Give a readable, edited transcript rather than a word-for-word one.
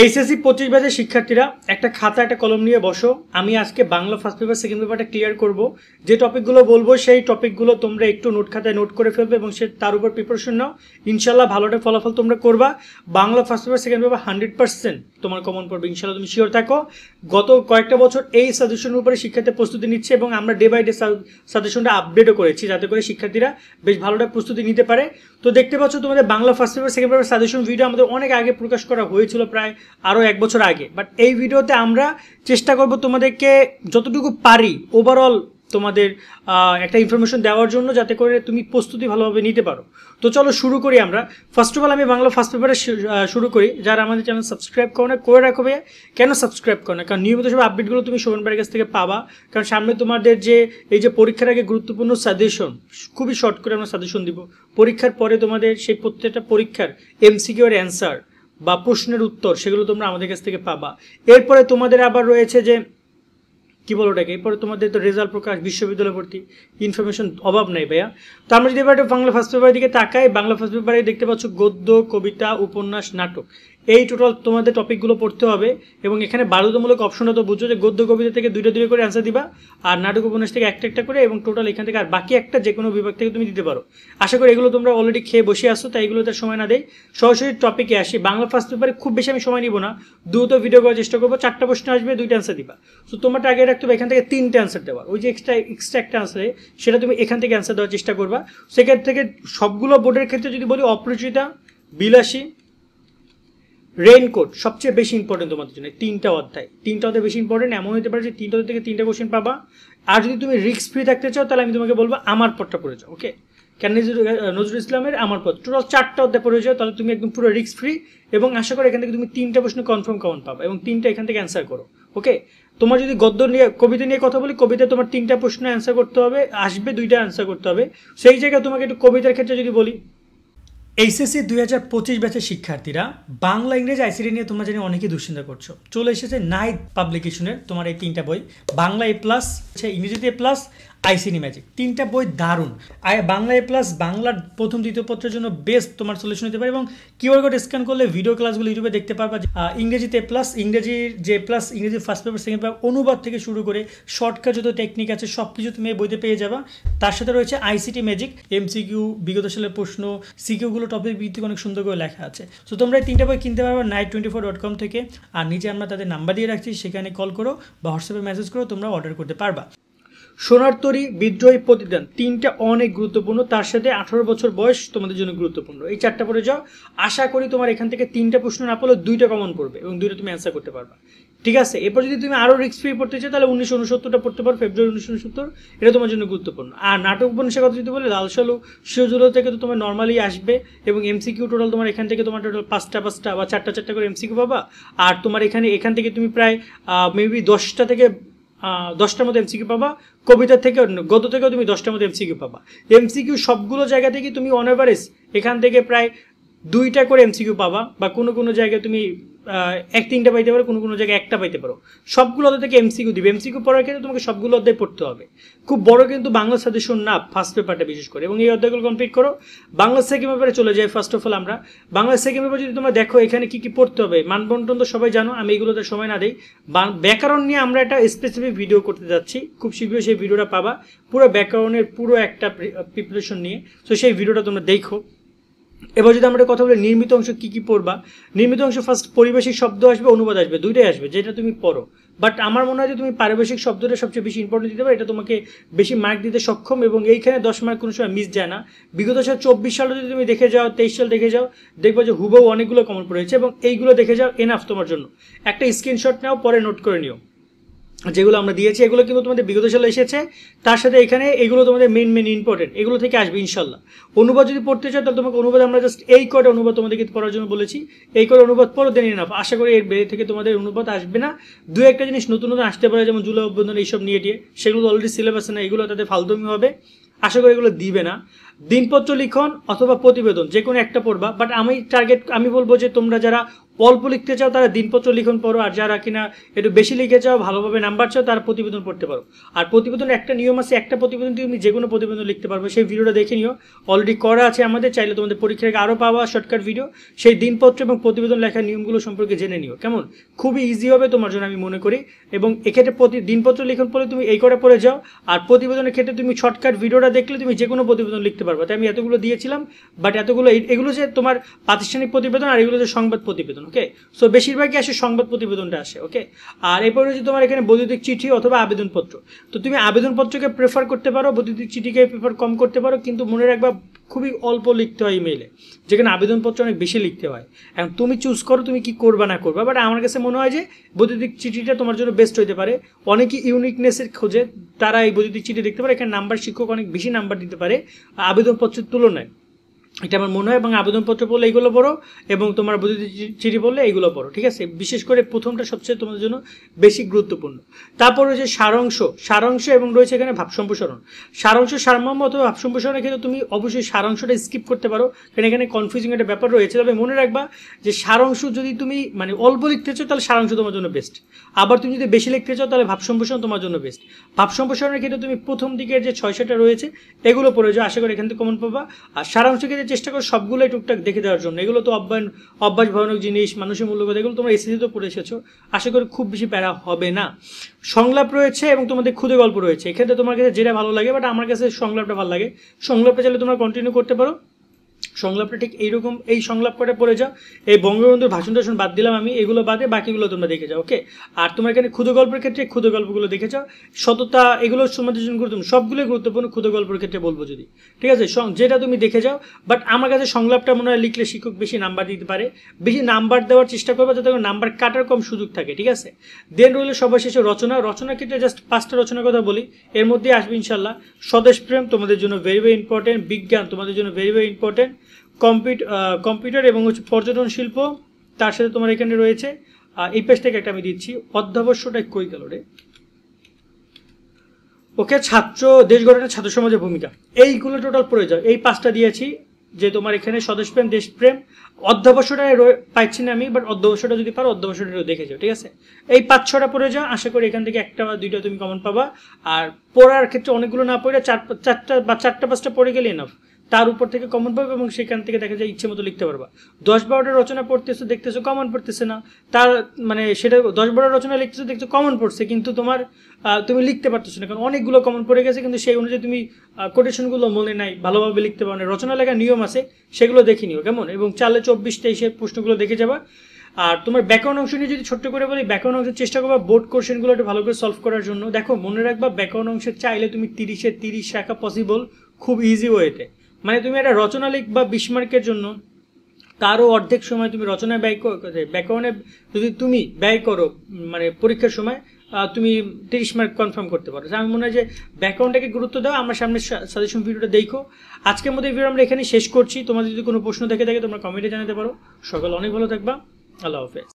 HSC 25 ব্যাচের শিক্ষার্থীরা একটা খাতা একটা কলম নিয়ে বসো। আমি আজকে বাংলা ফার্স্ট পেপার সেকেন্ড পেপারটা ক্লিয়ার করব। যে টপিকগুলো বলবো সেই টপিকগুলো তোমরা একটু নোট খাতায় নোট করে ফেলবে এবং সে তার উপর প্রিপারেশন নাও। ইনশাল্লাহ ভালোটা ফলাফল তোমরা করবা। Bangla first paper second paper 100% তোমার কমন পড়বে ইনশাল্লাহ, তুমি শিওর থাকো। গত কয়েকটা বছর এই সাজেশনের উপরে শিক্ষার্থী প্রস্তুতি নিচ্ছে এবং আমরা ডে বাই ডে সাজেশনটা আপডেটও করেছি যাতে করে শিক্ষার্থীরা বেশ ভালোটা প্রস্তুতি নিতে পারে। তো দেখতে পাচ্ছ তোমাদের Bangla first paper second paper suggestion video আমাদের অনেক আগে প্রকাশ করা হয়েছিল, প্রায় আরও 1 বছর আগে। বাট এই ভিডিওতে আমরা চেষ্টা করব তোমাদেরকে যতটুকু পারি ওভারঅল তোমাদের একটা ইনফরমেশন দেওয়ার জন্য, যাতে করে তুমি প্রস্তুতি ভালোভাবে নিতে পারো। তো চলো শুরু করি আমরা। ফার্স্ট অফ অল আমি বাংলা ফার্স্ট পেপারে শুরু করি। যারা আমাদের চ্যানেল সাবস্ক্রাইব করো না করে রাখো ভাইয়া। কেন সাবস্ক্রাইব করো না? কারণ নিয়মিত সব আপডেটগুলো তুমি শোভন ভাইয়ের কাছ থেকে পাবা। কারণ সামনে তোমাদের যে এই যে পরীক্ষার আগে গুরুত্বপূর্ণ সাজেশন, খুবই শর্ট করে আমরা সাজেশন দিব। পরীক্ষার পরে তোমাদের সেই প্রত্যেকটা পরীক্ষার এমসিকিউ এর অ্যান্সার বা প্রশ্নের উত্তর সেগুলো তোমরা আমাদের কাছ থেকে পাবা। এরপরে তোমাদের আবার রয়েছে যে কি বলো ওটাকে, এরপরে তোমাদের তো রেজাল্ট প্রকাশ, বিশ্ববিদ্যালয় ভর্তি, ইনফরমেশন অভাব নেই ভাইয়া। তো আমরা যদি এবার বাংলা ফার্স্ট পেপারের দিকে তাকাই, বাংলা ফার্স্ট পেপারে দেখতে পাচ্ছ গদ্য, কবিতা, উপন্যাস, নাটক, এই টোটাল তোমাদের টপিকগুলো পড়তে হবে। এবং এখানে বাধ্যতামূলক অপশনটা তো বুঝছো যে গদ্য কবিতা থেকে 2টা করে অ্যান্সার দিবা, আর নাটক উপন্যাস থেকে একটা করে, এবং টোটাল এখান থেকে আর বাকি একটা যে কোনো বিভাগ থেকে তুমি দিতে পারো। আশা করি এগুলো তোমরা অলরেডি খেয়ে বসে আসছো, তাই এগুলোতে সময় না দেয় সরাসরি টপিকে আসি। বাংলা ফার্স্ট পেপারে খুব বেশি আমি সময় নিব না, দ্রুত ভিডিও করার চেষ্টা করবো। 4টা প্রশ্ন আসবে, 2টা অ্যান্সার দিবা। তো তোমার টার্গেট রাখতে হবে এখান থেকে 3টে অ্যান্সার দেওয়ার। ওই যে এক্সট্রা একটা অ্যান্সার সেটা তুমি এখান থেকে অ্যান্সার দেওয়ার চেষ্টা করবা। সেখান থেকে সবগুলো বোর্ডের ক্ষেত্রে যদি বলি, অপরিচিতা, বিলাসী, রেইনকোট সবচেয়ে বেশি ইম্পর্টেন্ট তোমাদের জন্য। 3টা অধ্যায় বেশি ইম্পর্টেন্ট। এমন হতে পারে যে 3টা থেকে 3টা কোশ্চেন পাবা। আর যদি তুমি রিস্ক ফ্রি থাকতে চাও তাহলে আমি তোমাকে বলবো আমার পথটা পড়ে যাও। ওকে, কেন নজরুল ইসলামের আমার পথ টোটাল 4টা অধ্যায় পড়ে যাও, তাহলে তুমি একদম পুরো রিস্ক ফ্রি। এবং আশা করি এখান থেকে তুমি 3টা প্রশ্ন কনফার্ম কমন পাবা এবং 3টা এখান থেকে অ্যান্সার করো। ওকে, তোমার যদি গদ্য নিয়ে কবিতা নিয়ে কথা বলি, কবিতায় তোমার 3টা প্রশ্ন অ্যান্সার করতে হবে, আসবে 2টা অ্যান্সার করতে হবে। সেই জায়গায় তোমাকে একটু কবিতার ক্ষেত্রে যদি বলি, এইচএসসি 2025 ব্যাচের শিক্ষার্থীরা বাংলা ইংরেজি আইসিটি নিয়ে তোমরা জানি অনেকেই দুশ্চিন্তা করছো। চলে এসেছে নাইট পাবলিকেশনের তোমার এই 3টা বই, বাংলা A+, ইংরেজিতে A+, আইসিটি ম্যাজিক। 3টা বই দারুণ। বাংলা A+, বাংলার প্রথম দ্বিতীয় পত্রের জন্য বেস্ট তোমার সলিউশন হতে পারে। এবং কিউআর কোড স্ক্যান করলে ভিডিও ক্লাসগুলো ইউটিউবে দেখতে পারবা। ইংরেজিতে A+, ইংরেজির যে A+, ইংরেজি ফার্স্ট পেপার সেকেন্ড পেপার, অনুবাদ থেকে শুরু করে শর্টকাট যত টেকনিক আছে সব কিছু তুমি এই বইতে পেয়ে যাবা। তার সাথে রয়েছে আইসিটি ম্যাজিক, এমসিকিউ, বিগত সালের প্রশ্ন, সিকিউগুলো টপিক ভিত্তিক অনেক সুন্দর করে লেখা আছে। তো তোমরা এই 3টা বই কিনতে পারবা night24.com থেকে। আর নিচে আমরা তাদের নাম্বার দিয়ে রাখছি, সেখানে কল করো বা হোয়াটসঅ্যাপে মেসেজ করো, তোমরা অর্ডার করতে পারবা। সোনার তরী, বিদ্রোহী, প্রতিদান, 3টা অনেক গুরুত্বপূর্ণ। তার সাথে 18 বছর বয়স তোমাদের জন্য গুরুত্বপূর্ণ। এই 4টা পড়ে যাও। আশা করি তোমার এখান থেকে 3টা প্রশ্ন না পড়লেও 2টা কমন পড়বে এবং 2টা তুমি অ্যান্সার করতে পারবা। ঠিক আছে, এরপর যদি তুমি আরও রিস্ক ফ্রি পড়তে চাও তাহলে 1969টা পড়তে পারো, ফেব্রুয়ারি 1969, এটা তোমার জন্য গুরুত্বপূর্ণ। আর নাটক উপন্যাসের কথা যদি বলে, লাল সালু শিরোজুলো থেকে তো তোমার নর্মালি আসবে এবং এমসিকিউ টোটাল তোমার এখান থেকে তোমার টোটাল 5টা বা 4টা করে এমসিকিউ পাবা। আর তোমার এখান থেকে তুমি প্রায় মেবি 10টা থেকে 10টার মতো এমসিকিউ পাবা। কবিতা থেকে, গদ্য থেকেও তুমি 10টার মতো এমসিকিউ পাবা। এমসিকিউ সবগুলো জায়গা থেকে তুমি অন এভারেজ এখান থেকে প্রায় 2টা করে এমসিকিউ পাবা, বা কোনো জায়গায় তুমি 1-3টা পাইতে পারো, কোনো জায়গায় 1টা পাইতে পারো। সবগুলো অধ্যায় থেকে এমসিকিউ দিবে। এমসিকিউ পড়ার ক্ষেত্রে তোমাকে সবগুলো অধ্যায় পড়তে হবে। খুব বড় কিন্তু বাংলা সাজেশন না ফার্স্ট পেপারটা বিশেষ করে, এবং এই অধ্যায়গুলো কমপ্লিট করো। বাংলা সেকেন্ড পেপারে চলে যাই। ফার্স্ট অফ অল আমরা বাংলা সেকেন্ড পেপার যদি তোমরা দেখো, এখানে কি পড়তে হবে, মানবন্টন তো সবাই জানো, আমি এগুলোতে সময় না দিই। ব্যাকরণ নিয়ে আমরা একটা স্পেসিফিক ভিডিও করতে যাচ্ছি, খুব শীঘ্রই সেই ভিডিওটা পাবা, পুরো ব্যাকরণের পুরো একটা প্রিপারেশন নিয়ে। তো সেই ভিডিওটা তোমরা দেখো। এবার যদি আমরা কথা বলি নির্মিত অংশ কি পড়বা, নির্মিত অংশ ফার্স্ট পরিবেশিক শব্দ আসবে, অনুবাদ আসবে, 2টাই আসবে, যেটা তুমি পড়ো। বাট আমার মনে হয় যে তুমি পারিবেশিক শব্দটা সবচেয়ে বেশি ইম্পর্টেন্ট দিতে পারো, এটা তোমাকে বেশি মার্ক দিতে সক্ষম। এবং এইখানে 10 মার্ক কোনো সময় মিস যায় না। বিগত সাল 24 সালে যদি তুমি দেখে যাও, 23 সাল দেখে যাও, দেখবো যে হুবহু অনেকগুলো কমন পড়েছে। এবং এইগুলো দেখে যাও, এনাফ তোমার জন্য। একটা স্ক্রিনশট নাও, পরে নোট করে নিও। যেগুলো আমরা দিয়েছি এগুলো কিন্তু তোমাদের বিগত সালে এসেছে। তার সাথে এখানে এগুলো তোমাদের মেন ইম্পর্টেন্ট, এগুলো থেকে আসবে ইনশাল্লাহ। অনুবাদ যদি পড়তে চাও তাহলে তোমাকে অনুবাদ আমরা জাস্ট এই কটা অনুবাদ তোমাদেরকে পড়ার জন্য বলেছি, এই কটা অনুবাদ পড়ো, দেন এনাফ। আশা করি এর বেড়ে থেকে তোমাদের অনুবাদ আসবে না। 2-1টা জিনিস নতুন আসতে পারে, যেমন জুলাই অভ্যন্তরীণ এইসব নিয়ে সেগুলো অলরেডি সিলেবাসে না, এগুলো তাদের ফালতুমি হবে। আশা করি এগুলো দিবে না। দিনপত্র লিখন অথবা প্রতিবেদন যে কোনো একটা পড়বা, বাট আমি বলবো যে তোমরা যারা অল্প লিখতে চাও তারা দিনপত্র লিখন পড়ো, আর যারা কিনা একটু বেশি লিখে চাও, ভালোভাবে নাম্বার চাও, তারা প্রতিবেদন পড়তে পারো। আর প্রতিবেদন একটা নিয়ম আছে, একটা প্রতিবেদন তুমি যে কোনো প্রতিবেদন লিখতে পারবে, সেই ভিডিওটা দেখে নিও, অলরেডি করা আছে আমাদের, চাইলে তোমাদের পরীক্ষায় আরও পাওয়া শর্টকাট ভিডিও, সেই দিনপত্র এবং প্রতিবেদন লেখার নিয়মগুলো সম্পর্কে জেনে নিও, কেমন? খুবই ইজি হবে তোমার জন্য আমি মনে করি। এবং এক্ষেত্রে দিনপত্র লিখন পড়লে তুমি এই করে পড়ে যাও, আর প্রতিবেদনের ক্ষেত্রে তুমি শর্টকাট ভিডিওটা দেখলে তুমি যে কোনো প্রতিবেদন লিখতে পারবে। তাই আমি এতগুলো দিয়েছিলাম, বাট এগুলো যে তোমার প্রাতিষ্ঠানিক প্রতিবেদন আর এগুলো যে সংবাদ প্রতিবেদন, ওকে? সো বেশিরভাগই আসে সংবাদ প্রতিবেদনটা আসে, ওকে? আর এরপরে হচ্ছে তোমার এখানে বৈদ্যুতিক চিঠি অথবা আবেদনপত্র। তো তুমি আবেদনপত্রকে প্রেফার করতে পারো, বৈদ্যুতিক চিঠিকে প্রেফার কম করতে পারো, কিন্তু মনে রাখবা খুবই অল্প লিখতে হয় ইমেইলে, যেখানে আবেদনপত্র অনেক বেশি লিখতে হয়। এখন তুমি চুজ করো তুমি কি করবা না করবা, বাট আমার কাছে মনে হয় যে বৈদ্যুতিক চিঠিটা তোমার জন্য বেস্ট হতে পারে। অনেকে ইউনিকনেসের খোঁজে তারা এই বৈদ্যুতিক চিঠি দেখতে পারে, এখানে নাম্বার শিক্ষক অনেক বেশি নাম্বার দিতে পারে আবেদনপত্রের তুলনায়, এটা আমার মনে হয়। এবং আবেদনপত্র পড়লে এইগুলো পড়ো, এবং তোমার বৈদ্যুতিক চিঠি পড়লে এইগুলো পড়ো, ঠিক আছে? বিশেষ করে প্রথমটা সবচেয়ে তোমাদের জন্য বেশি গুরুত্বপূর্ণ। তারপর রয়েছে সারাংশ এবং রয়েছে এখানে ভাব সম্প্রসারণ। সারমর্ম অথবা ভাব সম্প্রসারণের ক্ষেত্রে তুমি অবশ্যই সারাংশটা স্কিপ করতে পারো, কারণ এখানে কনফিউজিং একটা ব্যাপার রয়েছে। তবে মনে রাখবা যে সারাংশ যদি তুমি মানে অল্প লিখতে চাও তাহলে সারাংশ তোমার জন্য বেস্ট, আবার তুমি যদি বেশি লিখতে চাও তাহলে ভাব সম্প্রসারণ তোমার জন্য বেস্ট। ভাব সম্প্রসারণের ক্ষেত্রে তুমি প্রথম দিকের যে 6-7টা রয়েছে এগুলো পড়ে যাও, আশা করি এখান থেকে কমন পাবা। আর সারাংশ ক্ষেত্রে চেষ্টা করো সবগুলোই টুকটাক দেখে দেওয়ার জন্য, এগুলো তো অভ্যাস ভয়ানক জিনিস, মানুষের মূল্যবোধ, এগুলো তোমরা এসএসসিতেও পড়ে এসেছো, আশা করি খুব বেশি প্যারা হবে না। সংলাপ রয়েছে এবং তোমাদের ক্ষুদে গল্প রয়েছে, এক্ষেত্রে তোমার কাছে যেটা ভালো লাগে, বাট আমার কাছে সংলাপটা ভালো লাগে। সংলাপটা চাইলে তোমরা কন্টিনিউ করতে পারো। সংলাপটা ঠিক এইরকম, এই সংলাপ করে পড়ে যাও। এই বঙ্গবন্ধুর ভাষণ টাষণ বাদ দিলাম আমি, এগুলো বাদে বাকিগুলো তোমরা দেখে যাও, ওকে? আর তোমার এখানে ক্ষুদে গল্পের ক্ষেত্রে ক্ষুদে গল্পগুলো দেখে যাও, সততা, এগুলো তোমাদের জন্য গুরুত্বপূর্ণ, সবগুলোই গুরুত্বপূর্ণ ক্ষুদে গল্পের ক্ষেত্রে বলবো যদি, ঠিক আছে? যেটা তুমি দেখে যাও, বাট আমার কাছে সংলাপটা মনে হয় লিখলে শিক্ষক বেশি নাম্বার দিতে পারে, বেশি নাম্বার দেওয়ার চেষ্টা করবে যাতে নাম্বার কাটার কম সুযোগ থাকে, ঠিক আছে? দেন রইল সবার শেষে রচনার ক্ষেত্রে জাস্ট 5টা রচনার কথা বলি, এর মধ্যে আসবে ইনশাল্লাহ স্বদেশপ্রেম তোমাদের জন্য ভেরি ভেরি ইম্পর্টেন্ট, বিজ্ঞান তোমাদের জন্য ভেরি ভেরি ইম্পর্টেন্ট, কম্পিউটার এবং হচ্ছে পর্যটন শিল্প। তার সাথে তোমার এখানে রয়েছে এই পেজ থেকে একটা আমি দিচ্ছি, অধ্যাবস্যটা কই গেল রে, ওকে? দেশ গঠনের ছাত্র সমাজের ভূমিকা, এইগুলো টোটাল পড়ে যাও। এই 5টা দিয়েছি, যে তোমার এখানে স্বদেশপ্রেম, দেশপ্রেম, অধ্যাবস্যটা পাইছি না আমি, বাট অধ্যাবস্যটা যদি পারো অধ্যাবস্যটা দেখে যাও, ঠিক আছে? এই 5-6টা পড়ে যাও, আশা করি এখান থেকে একটা বা দুইটা তুমি কমন পাবা। আর পড়ার ক্ষেত্রে অনেকগুলো না পড়ে 4-5টা পড়ে গেলে এনাফ, তার উপর থেকে কমন পাবে, এবং সেখান থেকে দেখা যায় ইচ্ছে মতো লিখতে পারবা। 10-12টা রচনা পড়তেছো, দেখতেছো কমন পড়তেছে না, তার মানে সেটা 10-12টা রচনা লিখতেছো, দেখছো কমন পড়ছে, কিন্তু তুমি লিখতে পারতেছো না, কারণ অনেকগুলো কমন পড়ে গেছে, কিন্তু সেই অনুযায়ী তুমি কোটেশনগুলো মনে নাই, ভালোভাবে লিখতে পারো না। রচনা লেখার নিয়ম আছে, সেগুলো দেখে নিও, কেমন? এবং 4-24-23 প্রশ্নগুলো দেখে যাবা। আর তোমার ব্যাকরণ অংশ নিয়ে যদি ছোট্ট করে বলি, ব্যাকরণ অংশের চেষ্টা করবা বোর্ড কোশ্চেনগুলো একটু ভালো করে সলভ করার জন্য। দেখো মনে রাখবা ব্যাকরণ অংশের চাইলে তুমি 30-30 রাখা পসিবল খুব ইজি ওয়েতে। মানে তুমি একটা রচনা লিখবা 20 মার্কের জন্য, তারও অর্ধেক সময় তুমি রচনায় ব্যাকরণে যদি তুমি ব্যয় করো, মানে পরীক্ষার সময় তুমি 30 মার্ক কনফার্ম করতে পারো। আমি মনে হয় যে ব্যাকরণটাকে গুরুত্ব দাও। আমরা সামনে সাজেশন ভিডিওটা দেখো। আজকের মধ্যে এই ভিডিও আমরা এখানে শেষ করছি। তোমাদের যদি কোনো প্রশ্ন দেখে থাকে তোমরা কমেন্টে জানাতে পারো। সকাল অনেক ভালো থাকবা। আল্লাহ হাফেজ।